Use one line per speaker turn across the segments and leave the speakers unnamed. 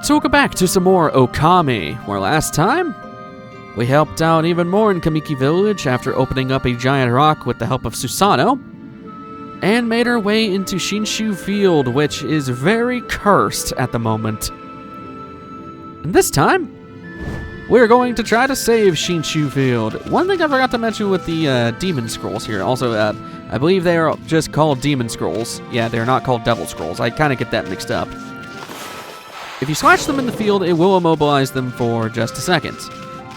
So we'll go back to some more Okami, where last time we helped out even more in Kamiki Village after opening up a giant rock with the help of Susanoo, and made our way into Shinshu Field, which is very cursed at the moment. And this time, we're going to try to save Shinshu Field. One thing I forgot to mention with the Demon Scrolls here, also, I believe they are just called Demon Scrolls. Yeah, they're not called Devil Scrolls. I kind of get that mixed up. If you slash them in the field, it will immobilize them for just a second.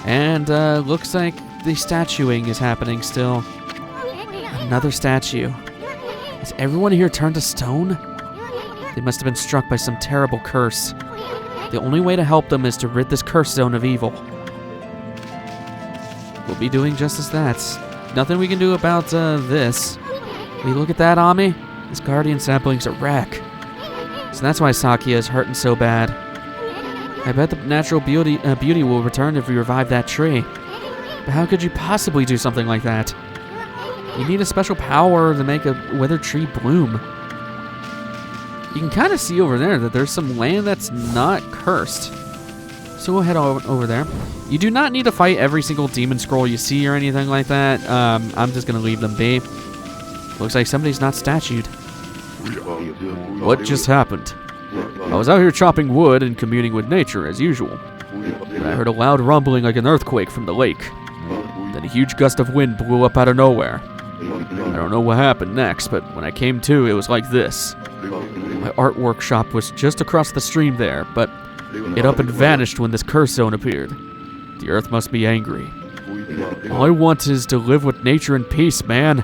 And looks like the statuing is happening still. Another statue. Has everyone here turned to stone? They must have been struck by some terrible curse. The only way to help them is to rid this curse zone of evil. We'll be doing just as that. Nothing we can do about this. Will you look at that, Ami? This guardian sampling's a wreck. So that's why Sakia is hurting so bad. I bet the natural beauty will return if we revive that tree. But how could you possibly do something like that? You need a special power to make a withered tree bloom. You can kind of see over there that there's some land that's not cursed. So we'll head over there. You do not need to fight every single demon scroll you see or anything like that. I'm just going to leave them be. Looks like somebody's not statued. What just happened? I was out here chopping wood and communing with nature as usual. When I heard a loud rumbling like an earthquake from the lake. Then a huge gust of wind blew up out of nowhere. I don't know what happened next, but when I came to, it was like this. My art workshop was just across the stream there, but it up and vanished when this curse zone appeared. The earth must be angry. All I want is to live with nature in peace, man.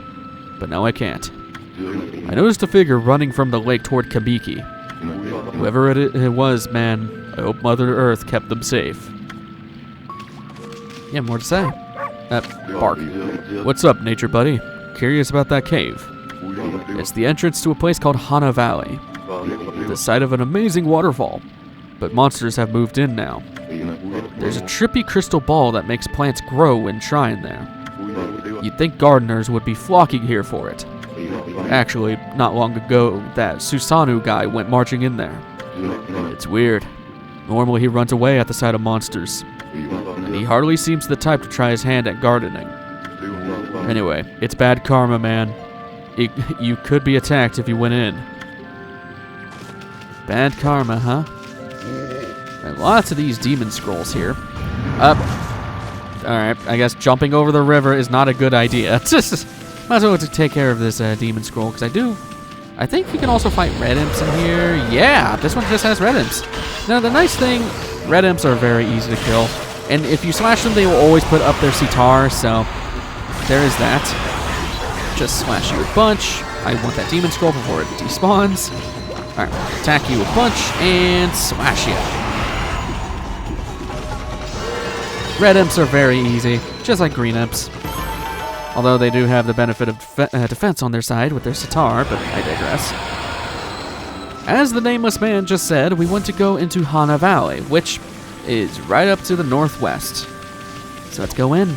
But now I can't. I noticed a figure running from the lake toward Kamiki. Whoever it was, man, I hope Mother Earth kept them safe. Yeah, more to say. Bark. What's up, nature buddy? Curious about that cave? It's the entrance to a place called Hana Valley, the site of an amazing waterfall, but monsters have moved in now. There's a trippy crystal ball that makes plants grow and shine there. You'd think gardeners would be flocking here for it. Actually, not long ago, that Susanoo guy went marching in there. It's weird. Normally he runs away at the sight of monsters, and he hardly seems the type to try his hand at gardening. Anyway, it's bad karma, man. You could be attacked if you went in. Bad karma, huh? And lots of these demon scrolls here. Alright, I guess jumping over the river is not a good idea. Might as well take care of this demon scroll, because I think you can also fight red imps in here. Yeah, this one just has red imps. Now, the nice thing, red imps are very easy to kill. And if you slash them, they will always put up their sitar, so there is that. Just slash you a bunch. I want that demon scroll before it despawns. Alright, attack you a bunch, and slash you. Red imps are very easy, just like green imps. Although they do have the benefit of defense on their side with their sitar, but I digress. As the nameless man just said, we want to go into Hana Valley, which is right up to the northwest. So let's go in.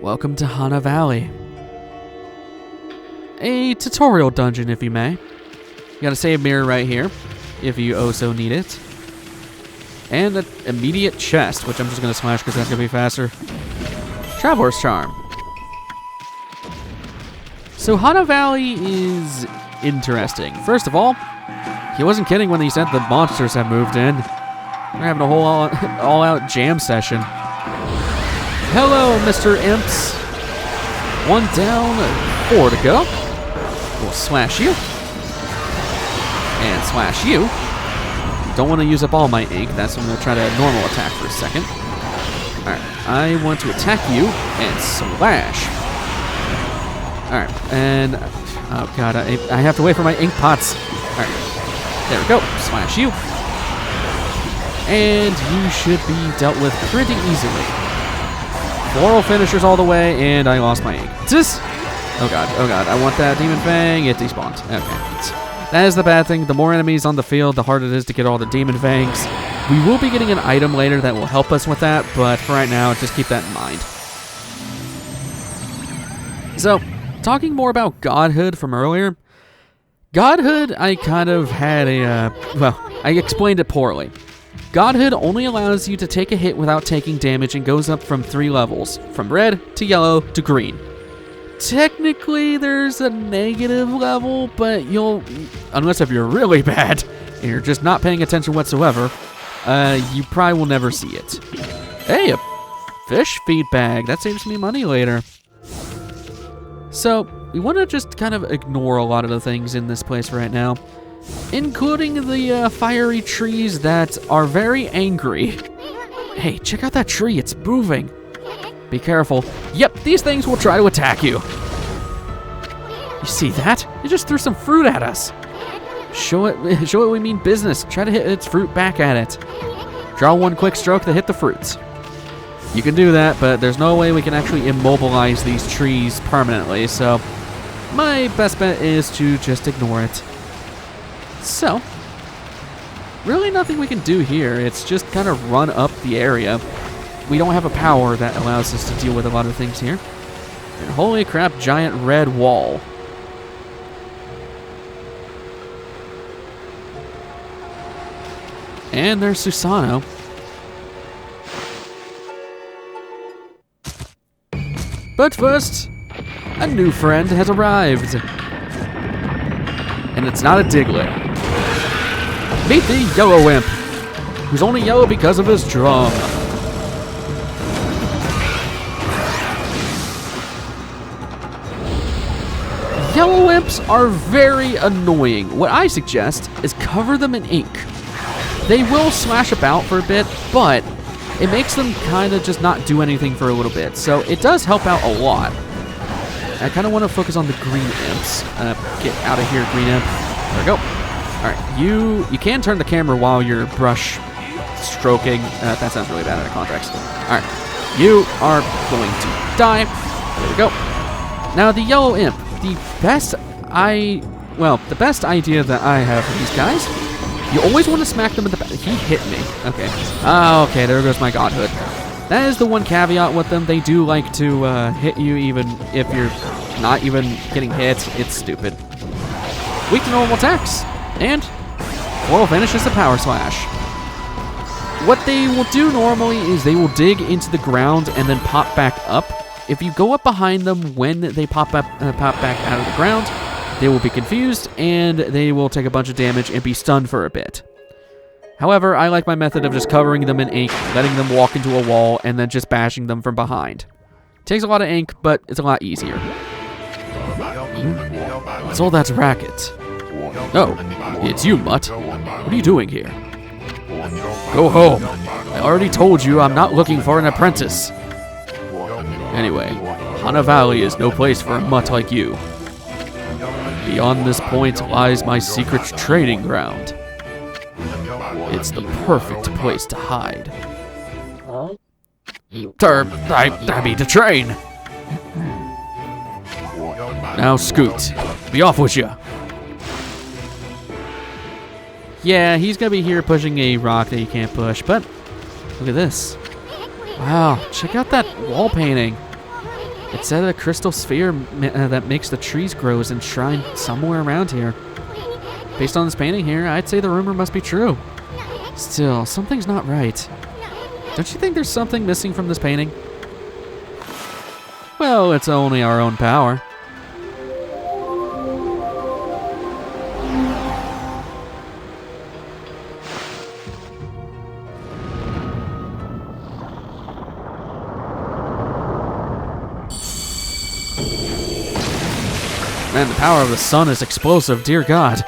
Welcome to Hana Valley. A tutorial dungeon, if you may. You got a save mirror right here, if you so need it. And an immediate chest, which I'm just going to slash because that's going to be faster. Traveler's Charm. So Hana Valley is interesting. First of all, he wasn't kidding when he said the monsters have moved in. We're having a whole all-out jam session. Hello, Mr. Imps. 1 down, 4 to go. We'll slash you. And slash you. Don't want to use up all my ink. That's when I'm going to try to normal attack for a second. Alright, I want to attack you and slash. Alright, and oh god, I have to wait for my ink pots. Alright, there we go. Slash you. And you should be dealt with pretty easily. Floral finishers all the way, and I lost my ink. Oh god, I want that Demon Fang. It despawned. Okay. That is the bad thing. The more enemies on the field, the harder it is to get all the Demon Fangs. We will be getting an item later that will help us with that, but for right now, just keep that in mind. So, talking more about godhood from earlier, Godhood, I kind of had well, I explained it poorly. Godhood only allows you to take a hit without taking damage and goes up from 3 levels, from red to yellow to green. Technically, there's a negative level, but unless if you're really bad and you're just not paying attention whatsoever, you probably will never see it. Hey, a fish feed bag. That saves me money later. So, we want to just kind of ignore a lot of the things in this place right now, including the fiery trees that are very angry. Hey, check out that tree. It's moving. Be careful. Yep, these things will try to attack you. You see that? It just threw some fruit at us. Show it we mean business. Try to hit its fruit back at it. Draw one quick stroke to hit the fruits. You can do that, but there's no way we can actually immobilize these trees permanently, so my best bet is to just ignore it. So, really nothing we can do here. It's just kind of run up the area. We don't have a power that allows us to deal with a lot of things here. And holy crap, giant red wall. And there's Susano. But first, a new friend has arrived. And it's not a Diglett. Meet the Yellow Imp, who's only yellow because of his drum. Yellow imps are very annoying. What I suggest is cover them in ink. They will slash about for a bit, but it makes them kind of just not do anything for a little bit. So it does help out a lot. I kind of want to focus on the green imps. Get out of here, green imp. There we go. All right, you can turn the camera while you're brush stroking. That sounds really bad out of context. All right, you are going to die. There we go. Now the yellow imp. The best idea that I have for these guys, you always want to smack them in the back. He hit me. Okay. Oh, okay, there goes my godhood. That is the one caveat with them. They do like to hit you even if you're not even getting hit. It's stupid. Weak to normal attacks. And Floral Finish is the Power Slash. What they will do normally is they will dig into the ground and then pop back up. If you go up behind them when they pop back out of the ground, they will be confused and they will take a bunch of damage and be stunned for a bit. However, I like my method of just covering them in ink, letting them walk into a wall, and then just bashing them from behind. Takes a lot of ink, but it's a lot easier. What's all that racket? Oh, it's you, Mutt. What are you doing here? Go home. I already told you I'm not looking for an apprentice. Anyway, Hana Valley is no place for a mutt like you. Beyond this point lies my secret training ground. It's the perfect place to hide. I mean to train. Now scoot. Be off with you. Yeah, he's gonna be here pushing a rock that you can't push, but look at this. Wow, check out that wall painting. It said a crystal sphere that makes the trees grow is enshrined somewhere around here. Based on this painting here, I'd say the rumor must be true. Still, something's not right. Don't you think there's something missing from this painting? Well, it's only our own power. Man, the power of the sun is explosive, dear God.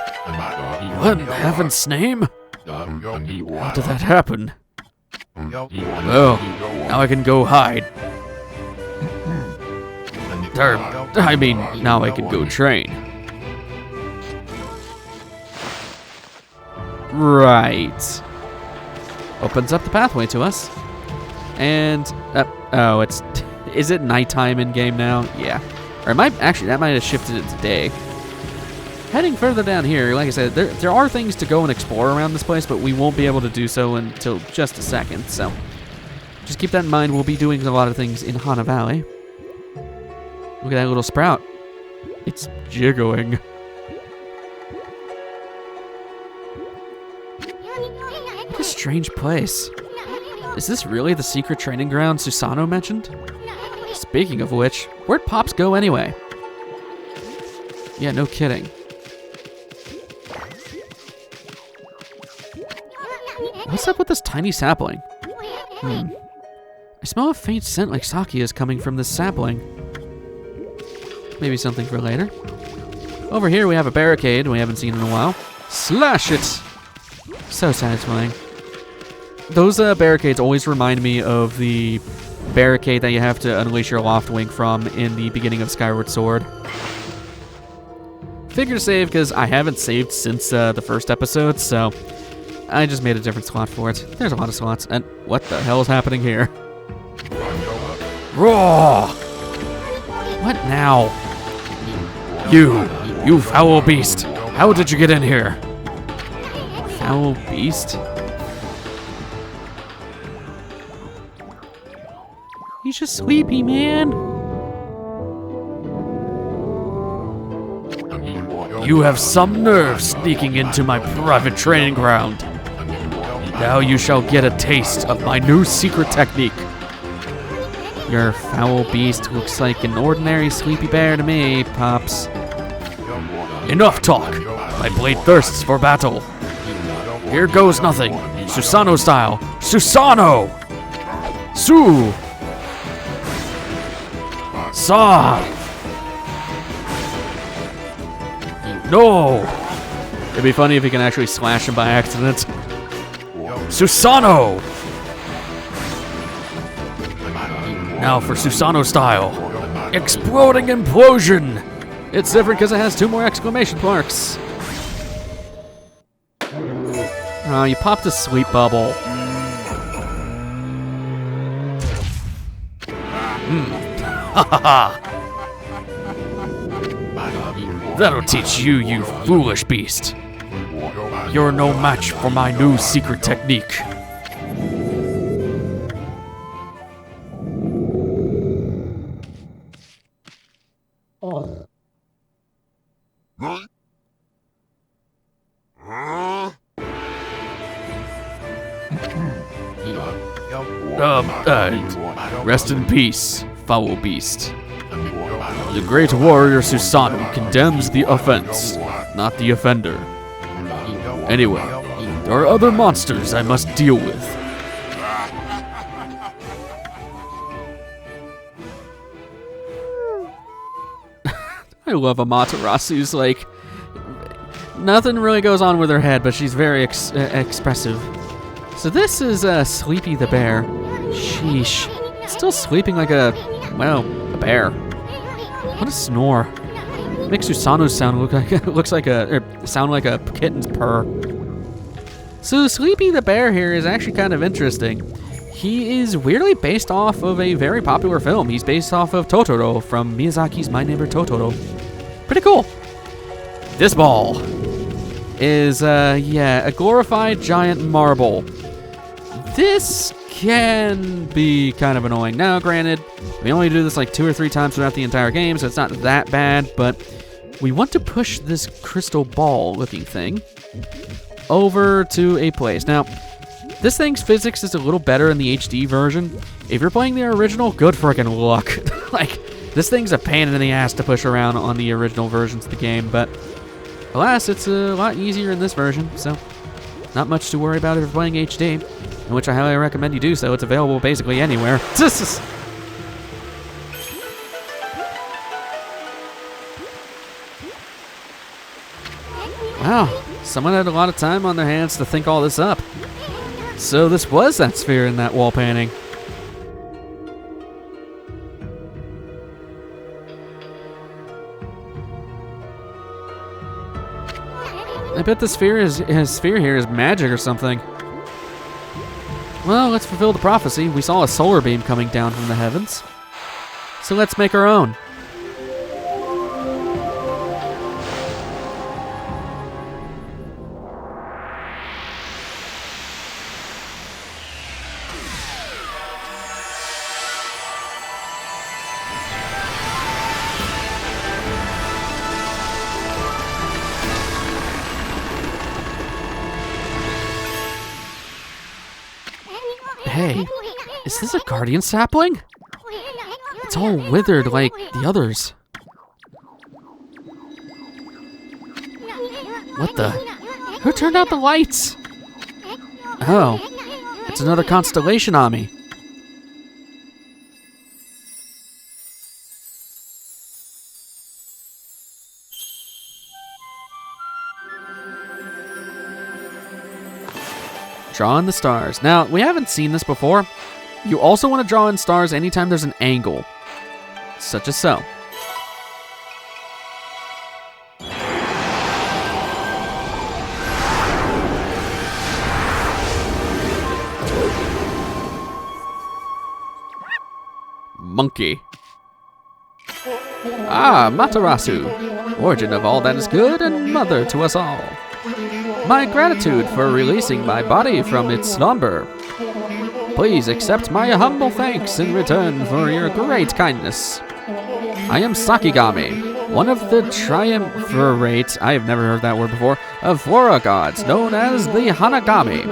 What in heaven's name? How did that happen? Oh, now I can go hide. I mean, now I can go train. Right. Opens up the pathway to us. And, oh, is it nighttime in game now? Yeah. Or it might, actually, that might have shifted it to day. Heading further down here, like I said, there are things to go and explore around this place, but we won't be able to do so until just a second, so just keep that in mind. We'll be doing a lot of things in Hana Valley. Look at that little sprout. It's jiggling. a strange place. Is this really the secret training ground Susanoo mentioned? Speaking of which, where'd Pops go anyway? Yeah, no kidding. What's up with this tiny sapling? I smell a faint scent like sake is coming from this sapling. Maybe something for later. Over here we have a barricade we haven't seen in a while. Slash it! So satisfying. Those barricades always remind me of the barricade that you have to unleash your loft wing from in the beginning of Skyward Sword. Figure to save because I haven't saved since the first episode, so I just made a different slot for it. There's a lot of slots, and what the hell is happening here? Roar! What now? You foul beast! How did you get in here? Foul beast? He's just sleepy, man. You have some nerve sneaking into my private training ground. Now you shall get a taste of my new secret technique. Your foul beast looks like an ordinary sleepy bear to me, Pops. Enough talk. My blade thirsts for battle. Here goes nothing. Susanoo style. Susanoo! Su! Sa! No! It'd be funny if he can actually slash him by accident. Susanoo! Now for Susanoo style. Exploding implosion! It's different because it has 2 more exclamation marks. Oh, you popped a sleep bubble. Ha ha ha! That'll teach you, you foolish beast. You're no match for my new secret technique. Rest in peace, foul beast. The great warrior Susanoo condemns the offense, not the offender. Anyway, there are other monsters I must deal with. I love Amaterasu's, like, nothing really goes on with her head, but she's very expressive. So this is Sleepy the Bear. Sheesh. Still sleeping like a bear. What a snore. Makes Susanoo sound like a kitten's purr. So Sleepy the Bear here is actually kind of interesting. He is weirdly based off of a very popular film. He's based off of Totoro from Miyazaki's My Neighbor Totoro. Pretty cool. This ball is, a glorified giant marble. This can be kind of annoying. Now, granted, we only do this like 2 or 3 times throughout the entire game, so it's not that bad, but we want to push this crystal ball looking thing over to a place. Now, this thing's physics is a little better in the HD version. If you're playing the original, good frickin' luck. Like, this thing's a pain in the ass to push around on the original versions of the game, but alas, it's a lot easier in this version, so not much to worry about if you're playing HD, in which I highly recommend you do so. It's available basically anywhere. Wow, someone had a lot of time on their hands to think all this up. So this was that sphere in that wall painting. I bet the sphere here is magic or something. Well, let's fulfill the prophecy. We saw a solar beam coming down from the heavens. So let's make our own. Hey, is this a guardian sapling? It's all withered like the others. What the? Who turned out the lights? Oh, it's another constellation Ami. Draw in the stars. Now, we haven't seen this before. You also want to draw in stars anytime there's an angle, such as so. Monkey. Ah, Matarasu, origin of all that is good and mother to us all. My gratitude for releasing my body from its slumber. Please accept my humble thanks in return for your great kindness. I am Sakigami, one of the triumvirate, I have never heard that word before, of flora gods known as the Hanagami.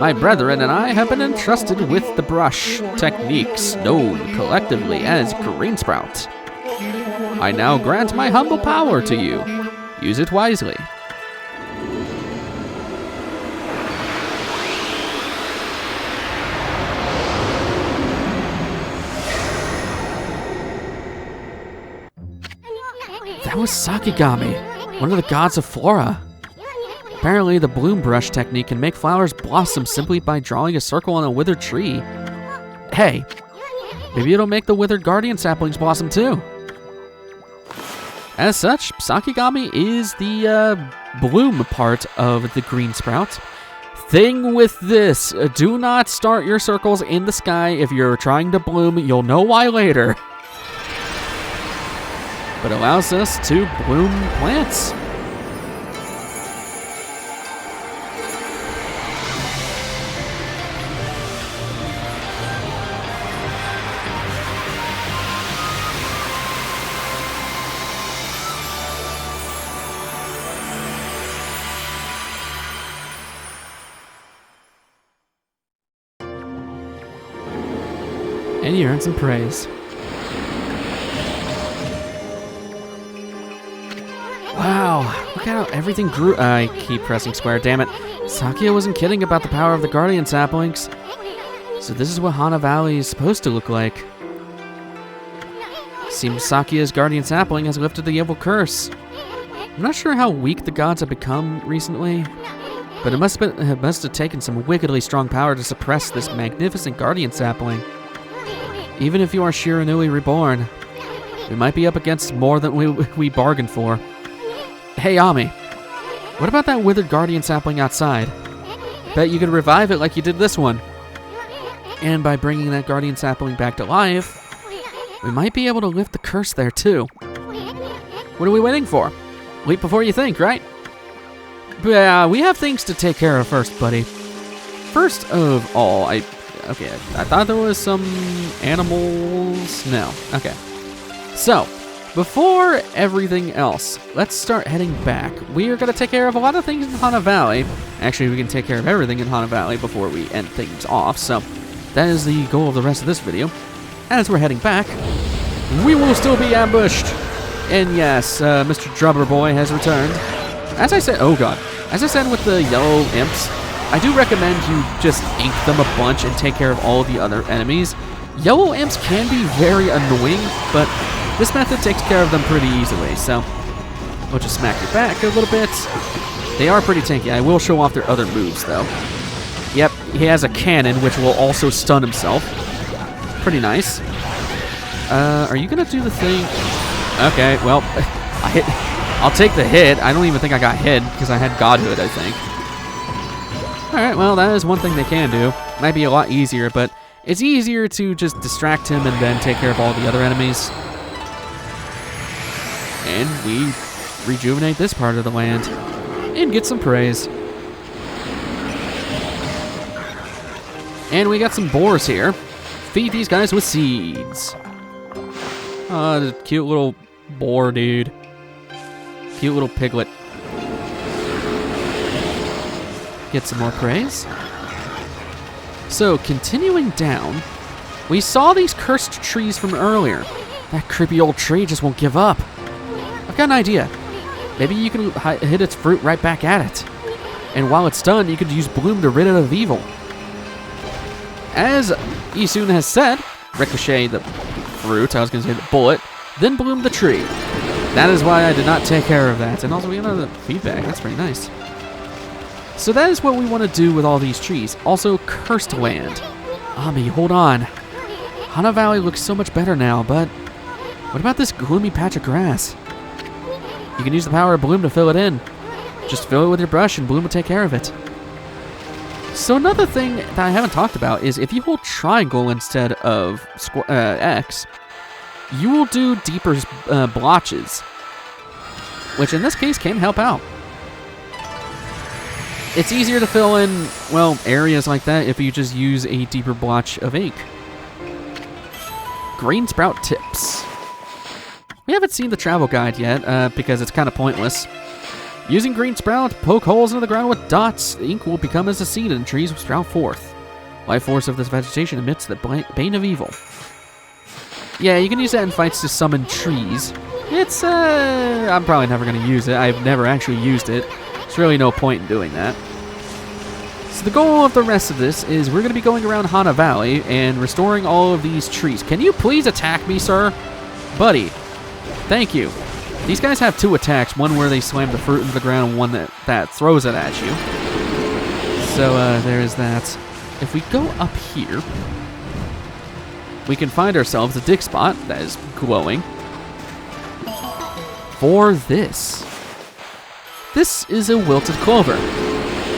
My brethren and I have been entrusted with the brush techniques known collectively as Green Sprout. I now grant my humble power to you. Use it wisely. That was Sakigami, one of the gods of flora. Apparently, the bloom brush technique can make flowers blossom simply by drawing a circle on a withered tree. Hey, maybe it'll make the withered guardian saplings blossom too. As such, Sakigami is the bloom part of the green sprout. Thing with this, do not start your circles in the sky. If you're trying to bloom, you'll know why later. But allows us to bloom plants. And you earn some praise. Wow, look how everything grew. I keep pressing square, damn it. Sakia wasn't kidding about the power of the guardian saplings. So this is what Hana Valley is supposed to look like. Seems Sakia's guardian sapling has lifted the evil curse. I'm not sure how weak the gods have become recently, but it must have taken some wickedly strong power to suppress this magnificent guardian sapling. Even if you are Shiranui reborn, we might be up against more than we bargained for. Hey, Ami, what about that withered guardian sapling outside? Bet you could revive it like you did this one. And by bringing that guardian sapling back to life, we might be able to lift the curse there too. What are we waiting for? Leap before you think, right? Yeah, we have things to take care of first, buddy. First of all, I thought there was some animals. No, okay. So, before everything else, let's start heading back. We are going to take care of a lot of things in Hana Valley. Actually, we can take care of everything in Hana Valley before we end things off. So, that is the goal of the rest of this video. As we're heading back, we will still be ambushed. And yes, Mr. Drubber Boy has returned. As I said, oh god. As I said with the yellow imps, I do recommend you just ink them a bunch and take care of all the other enemies. Yellow imps can be very annoying, but this method takes care of them pretty easily, so we'll just smack your back a little bit. They are pretty tanky. I will show off their other moves, though. Yep, he has a cannon, which will also stun himself. Pretty nice. Are you going to do the thing? Okay, well, I'll take the hit. I don't even think I got hit, because I had Godhood, I think. Alright, well, that is one thing they can do. Might be a lot easier, but it's easier to just distract him and then take care of all the other enemies. And we rejuvenate this part of the land and get some praise. And we got some boars here. Feed these guys with seeds. Oh, cute little boar, dude. Cute little piglet. Get some more praise. So, continuing down, we saw these cursed trees from earlier. That creepy old tree just won't give up. I've got an idea. Maybe you can hit its fruit right back at it. And while it's done, you could use Bloom to rid it of evil. As Isun has said, ricochet the fruit, I was going to say the bullet, then bloom the tree. That is why I did not take care of that. And also, we got another feedback. That's pretty nice. So that is what we want to do with all these trees. Also, cursed land. Ami, hold on. Hana Valley looks so much better now, but what about this gloomy patch of grass? You can use the power of Bloom to fill it in. Just fill it with your brush and Bloom will take care of it. So another thing that I haven't talked about is if you hold triangle instead of X, you will do deeper blotches, which in this case can help out. It's easier to fill in, well, areas like that if you just use a deeper blotch of ink. Green sprout tips. We haven't seen the travel guide yet because it's kind of pointless. Using green sprout, poke holes into the ground with dots. The ink will become as a seed and trees will sprout forth. Life force of this vegetation emits the bane of evil. Yeah, you can use that in fights to summon trees. It's, I'm probably never going to use it. I've never actually used it. There's really no point in doing that. So the goal of the rest of this is we're going to be going around Hana Valley and restoring all of these trees. Can you please attack me, sir? Buddy. Thank you. These guys have two attacks, one where they slam the fruit into the ground and one that throws it at you. So there is that. If we go up here, we can find ourselves a dig spot that is glowing. For this. This is a wilted clover.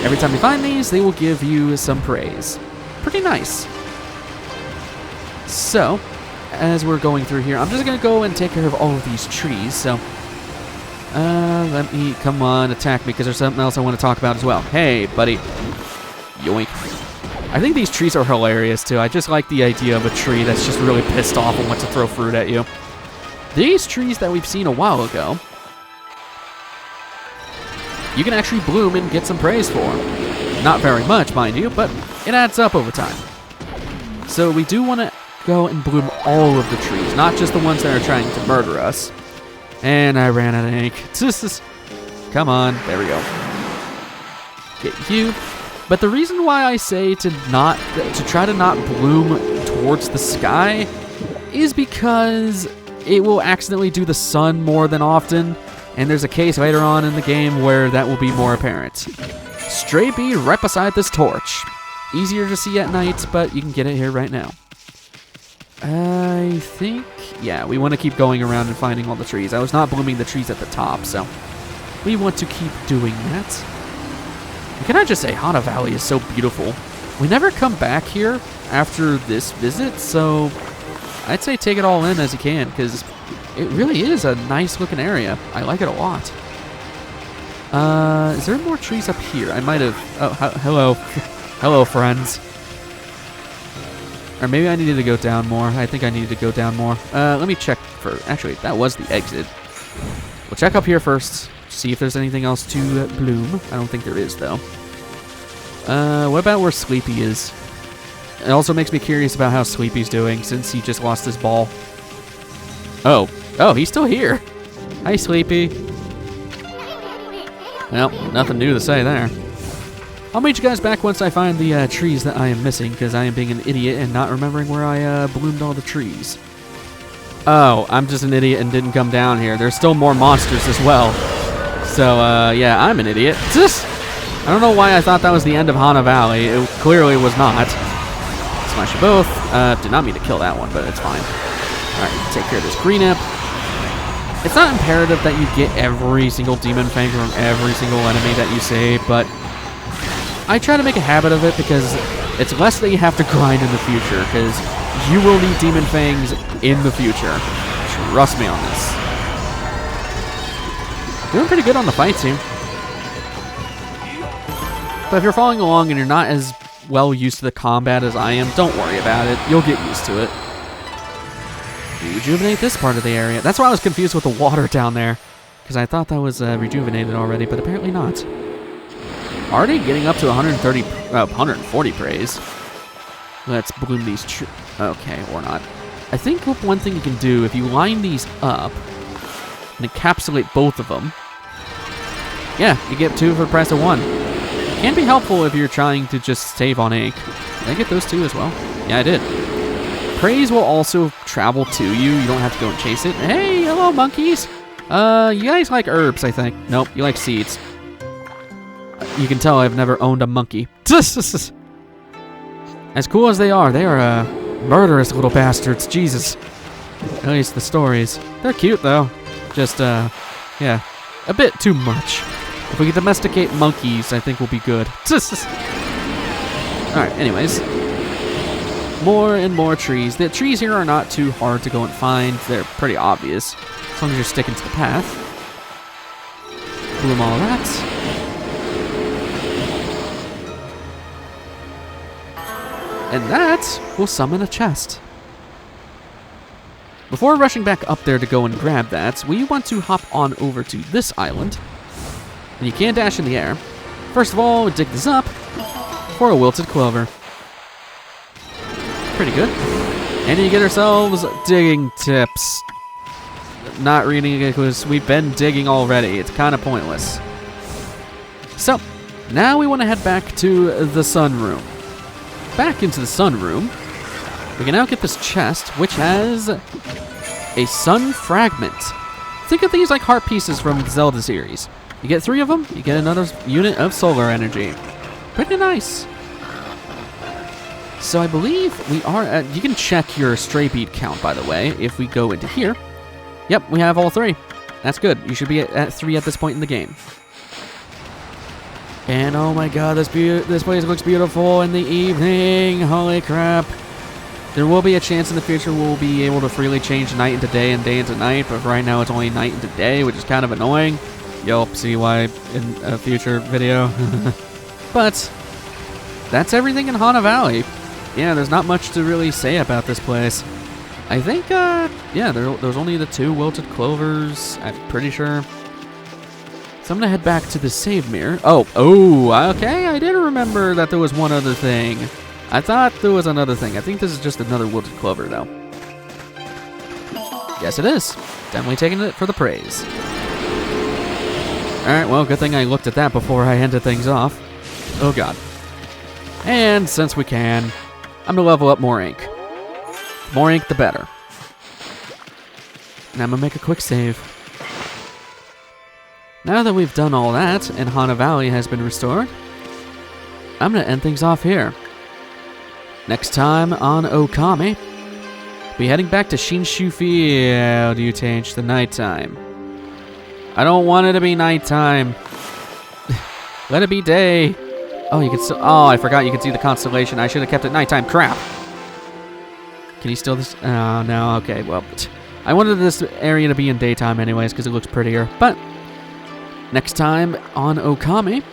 Every time you find these, they will give you some praise. Pretty nice. So, as we're going through here, I'm just going to go and take care of all of these trees. So, let me, come on, attack me, because there's something else I want to talk about as well. Hey, buddy. Yoink. I think these trees are hilarious, too. I just like the idea of a tree that's just really pissed off and wants to throw fruit at you. These trees that we've seen a while ago, you can actually bloom and get some praise for. Not very much, mind you, but it adds up over time. So we do want to go and bloom all of the trees, not just the ones that are trying to murder us. And I ran out of ink. Come on, there we go. Get you. But the reason why I say to try to not bloom towards the sky is because it will accidentally do the sun more than often, and there's a case later on in the game where that will be more apparent. Stray bee right beside this torch. Easier to see at night, but you can get it here right now. I think, yeah, we want to keep going around and finding all the trees. I was not blooming the trees at the top, so we want to keep doing that. And can I just say, Hana Valley is so beautiful. We never come back here after this visit, so I'd say take it all in as you can, because it really is a nice looking area. I like it a lot. Is there more trees up here? I might have, oh, hello. Hello, friends. Or maybe I needed to go down more. I think I needed to go down more. Let me check for, actually, that was the exit. We'll check up here first, see if there's anything else to bloom. I don't think there is, though. What about where Sleepy is? It also makes me curious about how Sleepy's doing, since he just lost his ball. Oh, he's still here. Hi, Sleepy. Well, nothing new to say there. I'll meet you guys back once I find the trees that I am missing, because I am being an idiot and not remembering where I bloomed all the trees. Oh, I'm just an idiot and didn't come down here. There's still more monsters as well. So, yeah, I'm an idiot. I don't know why I thought that was the end of Hana Valley. It clearly was not. Smash you both. Did not mean to kill that one, but it's fine. Alright, take care of this green imp. It's not imperative that you get every single demon fang from every single enemy that you save, but I try to make a habit of it because it's less that you have to grind in the future, because you will need demon fangs in the future. Trust me on this. Doing pretty good on the fights here. But if you're following along and you're not as well used to the combat as I am, don't worry about it. You'll get used to it. Rejuvenate this part of the area. That's why I was confused with the water down there, because I thought that was rejuvenated already, but apparently not. Already getting up to 140 praise. Let's bloom these okay, or not. I think one thing you can do, if you line these up and encapsulate both of them, yeah, you get 2 for the price of 1. Can be helpful if you're trying to just save on ink. Did I get those 2 as well? Yeah, I did. Praise will also travel to you. You don't have to go and chase it. Hey, hello, monkeys. You guys like herbs, I think. Nope, you like seeds. You can tell I've never owned a monkey. As cool as they are murderous little bastards. Jesus. At least the stories. They're cute, though. Just, yeah, a bit too much. If we can domesticate monkeys, I think we'll be good. Alright, anyways. More and more trees. The trees here are not too hard to go and find. They're pretty obvious. As long as you're sticking to the path. Bloom all that. And that will summon a chest. Before rushing back up there to go and grab that, we want to hop on over to this island. And you can dash in the air. First of all, dig this up for a wilted clover. Pretty good. And you get ourselves digging tips. Not reading it because we've been digging already. It's kind of pointless. So, now we want to head back to the sunroom. Back into the sunroom, we can now get this chest, which has a sun fragment. Think of these like heart pieces from the Zelda series. You get 3 of them, you get another unit of solar energy. Pretty nice. So I believe we are at... You can check your stray bead count, by the way, if we go into here. Yep, we have all 3. That's good. You should be at 3 at this point in the game. And oh my god, this place looks beautiful in the evening. Holy crap. There will be a chance in the future we'll be able to freely change night into day and day into night, but right now it's only night into day, which is kind of annoying. You'll see why in a future video. But that's everything in Hana Valley. Yeah, there's not much to really say about this place. I think, yeah, there's only the 2 wilted clovers, I'm pretty sure. So I'm gonna head back to the save mirror. Oh, okay, I did remember that there was one other thing. I thought there was another thing. I think this is just another wilted clover, though. Yes, it is. Definitely taking it for the praise. Alright, well, good thing I looked at that before I ended things off. Oh, God. And since we can, I'm gonna level up more ink. The more ink, the better. And I'm gonna make a quick save. Now that we've done all that, and Hana Valley has been restored, I'm gonna end things off here. Next time on Okami, be heading back to Shinshu Field. You change the nighttime. I don't want it to be nighttime. Let it be day. Oh, you can still... Oh, I forgot you can see the constellation. I should have kept it nighttime. Crap. Can you still... Oh, no. Okay, well... I wanted this area to be in daytime anyways, because it looks prettier. But... next time on Okami,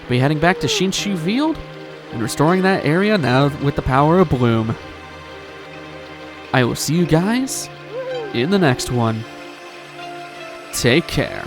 be heading back to Shinshu Field and restoring that area now with the power of bloom. I will see you guys in the next one. Take care.